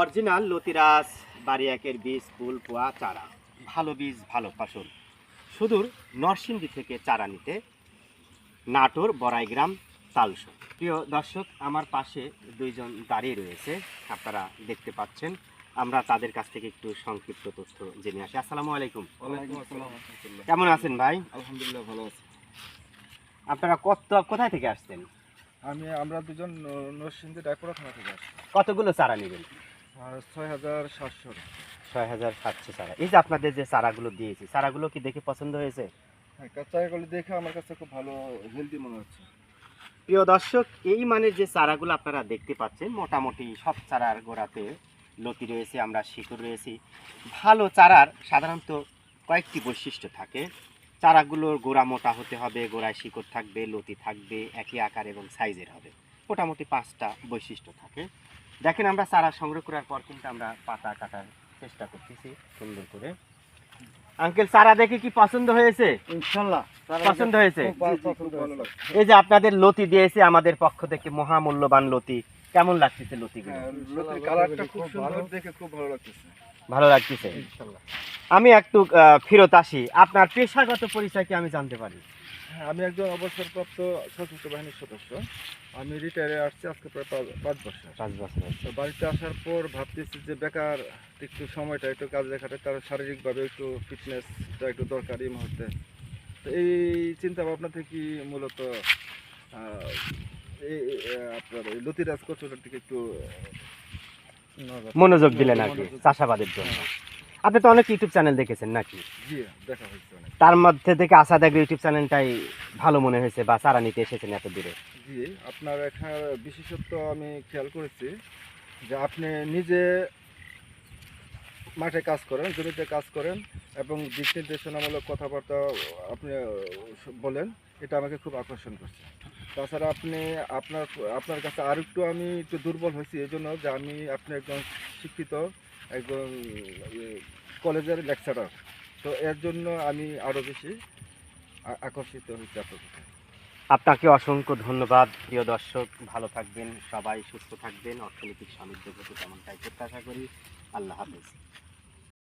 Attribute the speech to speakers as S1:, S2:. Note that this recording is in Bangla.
S1: অরিজিনাল লতিরাজ বাড়ি একের বীজ ফুল পোয়া চারা, ভালো বীজ ভালো ফসল। সুদূর নরসিংদী থেকে চারা নিতে নাটোর বড়াইগ্রাম তালসো। প্রিয় দর্শক, আমার পাশে দুইজন দাঁড়িয়ে রয়েছে, আপনারা দেখতে পাচ্ছেন। আমরা তাদের কাছ থেকে একটু সংক্ষিপ্ত তথ্য জেনে আসি। আসসালামু আলাইকুম। কেমন আছেন ভাই?
S2: আলহামদুলিল্লাহ ভালো আছি।
S1: আপনারা কোথায় থেকে আসছেন?
S2: আমরা দুজন নরসিংদী ডাকুড়া থানা থেকে আসছি।
S1: কতগুলো চারা নেবেন?
S2: আর ৬,৭০০।
S1: ৬,৭০০ চারা। এই যে আপনাদের যে চারাগুলো দিয়েছি, চারাগুলো কি দেখে পছন্দ হয়েছে?
S2: হ্যাঁ, চারাগুলো দেখে আমার কাছে খুব ভালো, হেলদি মনে হচ্ছে।
S1: প্রিয় দর্শক, এই মানের যে চারাগুলো আপনারা দেখতে পাচ্ছেন, মোটামুটি সব চারার গোড়াতে লতি রয়েছে, আমরা শিকড় রয়েছি। ভালো চারার সাধারণত কয়েকটি বৈশিষ্ট্য থাকে। চারাগুলোর গোড়া মোটা হতে হবে, গোড়ায় শিকড় থাকবে, লতি থাকবে, একই আকার এবং সাইজের হবে। মোটামুটি 5টা বৈশিষ্ট্য থাকে। দেখেন, আমরা চারা সংগ্রহ করার পর কিন্তু আমরা পাতা কাটার চেষ্টা করতেছি সুন্দর করে। আঙ্কেল, চারা দেখে কি পছন্দ হয়েছে?
S2: ইনশাআল্লাহ
S1: পছন্দ হয়েছে।
S2: ভালো লাগছে।
S1: এই যে আপনাদের লতি দিয়েছে আমাদের পক্ষ থেকে, মহামূল্যবান লতি। কেমন লাগতেছে লতিগুলো?
S2: লতির কালারটা খুব সুন্দর, দেখে খুব ভালো লাগতেছে।
S1: ভালো লাগতেছে।
S2: ইনশাআল্লাহ।
S1: আমি একটু ফেরত আসি। আপনার পেশাগত পরিচয় কি আমি জানতে পারি?
S2: হ্যাঁ, আমি একজন অবসরপ্রাপ্ত সশস্ত্র বাহিনীর সদস্য। আমি রিটায়ারে আসছি আজকে প্রায় 5 বছর।
S1: 5 বছর।
S2: তো বাড়িতে আসার পর ভাবতেছি যে বেকার একটু সময়টা একটু কাজে খাটে, কারণ শারীরিকভাবে একটু ফিটনেসটা একটু দরকার এই মুহূর্তে। তো এই চিন্তা ভাবনা থেকে মূলত আপনার এই লতিরাজ কচুটার দিকে একটু
S1: মনোযোগ দিলেন আর কি চাষাবাদের জন্য। আপনি তো অনেক ইউটিউব চ্যানেল দেখেছেন নাকি?
S2: জি, দেখা হয়েছে অনেক।
S1: তার মধ্যে থেকে আসাদ এগ্রো ইউটিউব চ্যানেলটাই ভালো মনে হয়েছে, বা চারা নিতে এসেছেন এত দূরে?
S2: জি, আপনার এখানে বিশেষত্ব আমি খেয়াল করেছি যে আপনি নিজে মাঠে কাজ করেন, জমিতে কাজ করেন এবং দিক নির্দেশনামূলক কথাবার্তা আপনি বলেন, এটা আমাকে খুব আকর্ষণ করছে। তাছাড়া আপনি আপনার আপনার কাছে আর একটু আমি একটু দুর্বল হয়েছি এই জন্য যে আপনি একজন শিক্ষিত একজন কলেজের লেকচারার। তো এর জন্য আমি আরও বেশি আকর্ষিত হয়েছি আপনার কাছে।
S1: আপনাকে অসংখ্য ধন্যবাদ। প্রিয় দর্শক, ভালো থাকবেন, সবাই সুস্থ থাকবেন, অর্থনৈতিক সমৃদ্ধি ঘটুক এমনটাই প্রত্যাশা করি। আল্লাহ হাফেজ।